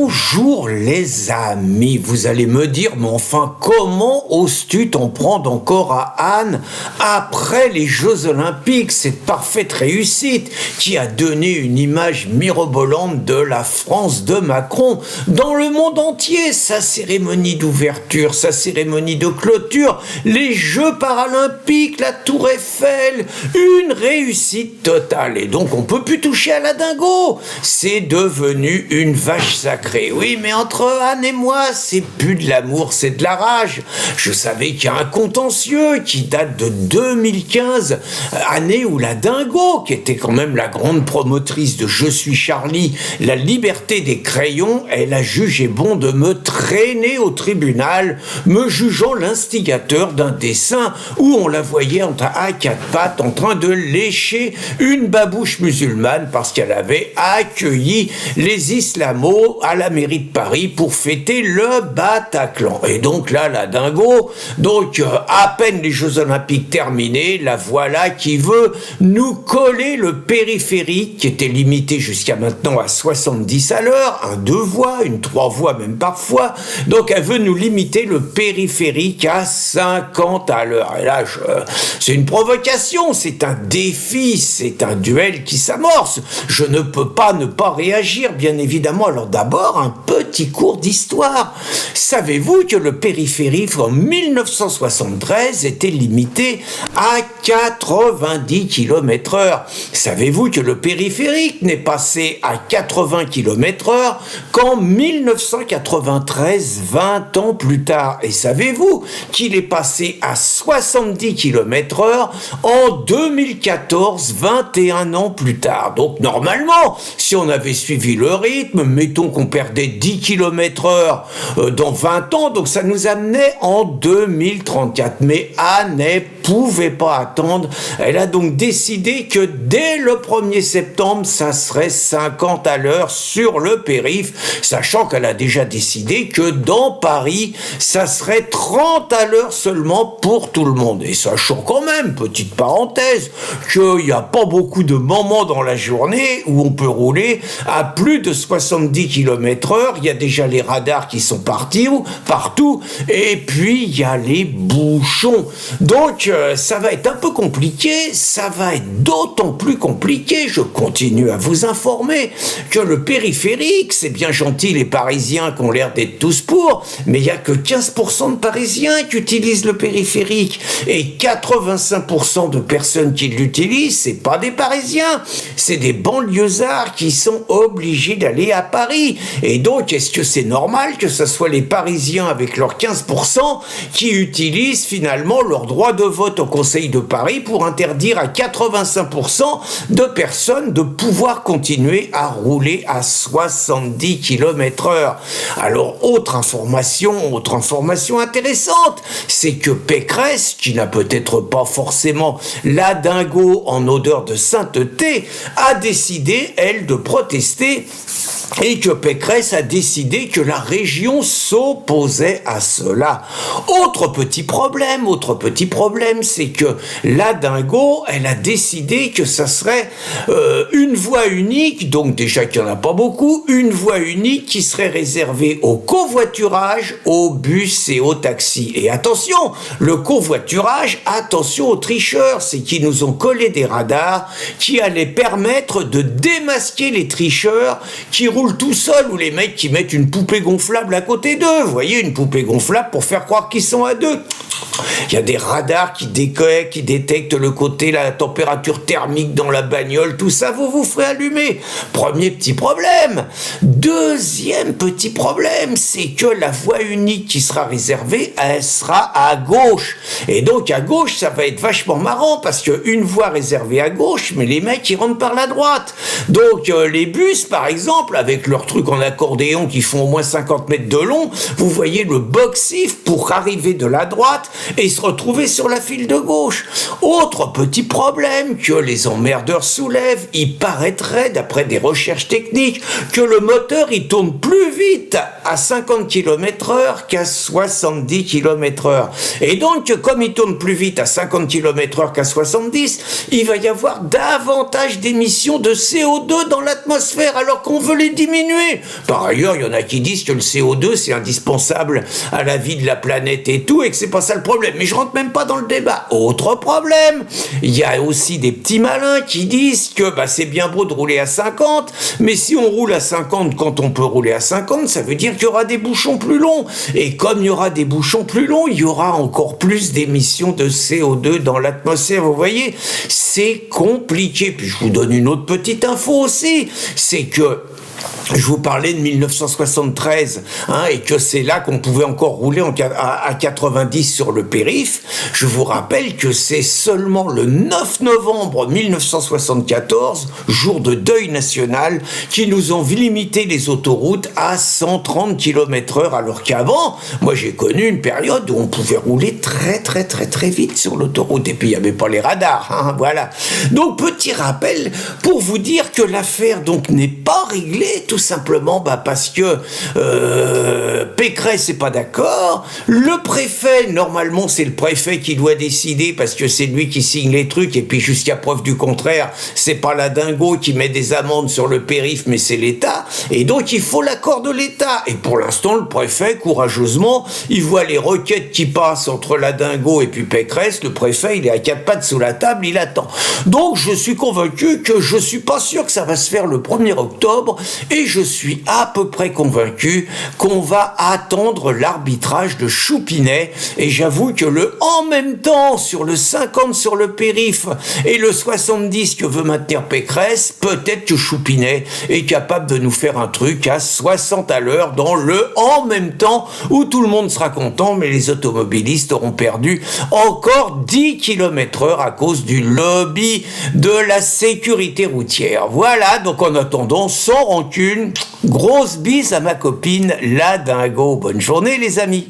Bonjour les amis, vous allez me dire, mais enfin comment oses-tu t'en prendre encore à Anne après les Jeux Olympiques, cette parfaite réussite qui a donné une image mirobolante de la France de Macron dans le monde entier, sa cérémonie d'ouverture, sa cérémonie de clôture, les Jeux Paralympiques, la Tour Eiffel, une réussite totale et donc on peut plus toucher à la dingo, c'est devenu une vache sacrée. Oui, mais entre Anne et moi, c'est plus de l'amour, c'est de la rage. Je savais qu'il y a un contentieux qui date de 2015, année où la dingo, qui était quand même la grande promotrice de Je suis Charlie, la liberté des crayons, elle a jugé bon de me traîner au tribunal, me jugeant l'instigateur d'un dessin où on la voyait à quatre pattes en train de lécher une babouche musulmane parce qu'elle avait accueilli les islamos à la mairie de Paris pour fêter le Bataclan. Et donc là, la dingo, à peine les Jeux Olympiques terminés, la voilà qui veut nous coller le périphérique qui était limité jusqu'à maintenant à 70 à l'heure, un 2 voies, une 3 voies même parfois. Donc elle veut nous limiter le périphérique à 50 à l'heure. Et là, c'est une provocation, c'est un défi, c'est un duel qui s'amorce. Je ne peux pas ne pas réagir, bien évidemment. Alors d'abord, un petit cours d'histoire. Savez-vous que le périphérique en 1973 était limité à 90 km/h? Savez-vous que le périphérique n'est passé à 80 km/h qu'en 1993, 20 ans plus tard? Et savez-vous qu'il est passé à 70 km/h en 2014, 21 ans plus tard? Donc normalement, si on avait suivi le rythme, mettons qu'on perdait 10 km/h dans 20 ans, donc ça nous amenait en 2034. Mais Anne ne pouvait pas attendre. Elle a donc décidé que dès le 1er septembre, ça serait 50 à l'heure sur le périph', sachant qu'elle a déjà décidé que dans Paris, ça serait 30 à l'heure seulement pour tout le monde. Et sachant quand même, petite parenthèse, qu'il n'y a pas beaucoup de moments dans la journée où on peut rouler à plus de 70 km/h. Il y a déjà les radars qui sont partout, et puis il y a les bouchons. Donc ça va être un peu compliqué, ça va être d'autant plus compliqué, je continue à vous informer, que le périphérique, c'est bien gentil les Parisiens qui ont l'air d'être tous pour, mais il n'y a que 15% de Parisiens qui utilisent le périphérique, et 85% de personnes qui l'utilisent, c'est pas des Parisiens, c'est des banlieusards qui sont obligés d'aller à Paris. Et donc, est-ce que c'est normal que ce soit les Parisiens avec leurs 15% qui utilisent finalement leur droit de vote au Conseil de Paris pour interdire à 85% de personnes de pouvoir continuer à rouler à 70 km/h? Alors, autre information intéressante, c'est que Pécresse, qui n'a peut-être pas forcément la dingo en odeur de sainteté, a décidé, elle, de protester, et que Pécresse a décidé que la région s'opposait à cela. Autre petit problème, c'est que la dingo, elle a décidé que ça serait une voie unique, donc déjà qu'il n'y en a pas beaucoup, une voie unique qui serait réservée au covoiturage, aux bus et aux taxis. Et attention, le covoiturage, attention aux tricheurs, c'est qu'ils nous ont collé des radars qui allaient permettre de démasquer les tricheurs qui roulent tout seuls, ou les mecs qui mettent une poupée gonflable à côté d'eux. Vous voyez, une poupée gonflable pour faire croire qu'ils sont à deux. Il y a des radars qui détectent le côté, la température thermique dans la bagnole, tout ça, vous vous ferez allumer. Premier petit problème. Deuxième petit problème, c'est que la voie unique qui sera réservée, elle sera à gauche. Et donc à gauche, ça va être vachement marrant, parce qu'une voie réservée à gauche, mais les mecs, ils rentrent par la droite. Donc les bus, par exemple, avec leurs trucs en accordéon qui font au moins 50 mètres de long, vous voyez le boxif pour arriver de la droite, et se retrouver sur la file de gauche. Autre petit problème que les emmerdeurs soulèvent, il paraîtrait, d'après des recherches techniques, que le moteur il tourne plus vite à 50 km/h qu'à 70 km/h. Et donc, comme il tourne plus vite à 50 km/h qu'à 70, il va y avoir davantage d'émissions de CO2 dans l'atmosphère alors qu'on veut les diminuer. Par ailleurs, il y en a qui disent que le CO2 c'est indispensable à la vie de la planète et tout, et que c'est pas ça le problème. Mais je rentre même pas dans le débat. Autre problème, il y a aussi des petits malins qui disent que c'est bien beau de rouler à 50, mais si on roule à 50 quand on peut rouler à 50, ça veut dire qu'il y aura des bouchons plus longs. Et comme il y aura des bouchons plus longs, il y aura encore plus d'émissions de CO2 dans l'atmosphère. Vous voyez, c'est compliqué. Puis je vous donne une autre petite info aussi, c'est que je vous parlais de 1973, et que c'est là qu'on pouvait encore rouler à 90 sur le périph'. Je vous rappelle que c'est seulement le 9 novembre 1974, jour de deuil national, qui nous ont limité les autoroutes à 130 km/h, alors qu'avant, moi j'ai connu une période où on pouvait rouler très très très très vite sur l'autoroute, et puis il n'y avait pas les radars, voilà. Donc petit rappel pour vous dire que l'affaire donc n'est pas réglée, tout simplement parce que Pécresse n'est pas d'accord. Le préfet, normalement c'est le préfet qui doit décider parce que c'est lui qui signe les trucs, et puis jusqu'à preuve du contraire, c'est pas la dingo qui met des amendes sur le périph', mais c'est l'État, et donc il faut l'accord de l'État. Et pour l'instant, le préfet, courageusement, il voit les requêtes qui passent entre la dingo et puis Pécresse. Le préfet, il est à quatre pattes sous la table, il attend. Donc je suis convaincu que je suis pas sûr que ça va se faire le 1er octobre, et je suis à peu près convaincu qu'on va attendre l'arbitrage de Choupinet. Et j'avoue que le en même temps sur le 50 sur le périph' et le 70 que veut maintenir Pécresse, peut-être que Choupinet est capable de nous faire un truc à 60 à l'heure dans le en même temps où tout le monde sera content, mais les automobilistes auront perdu encore 10 km/h à cause du lobby de la sécurité routière. Voilà, donc en attendant, sans rancune, grosse bise à ma copine la dingo. Bonne journée les amis.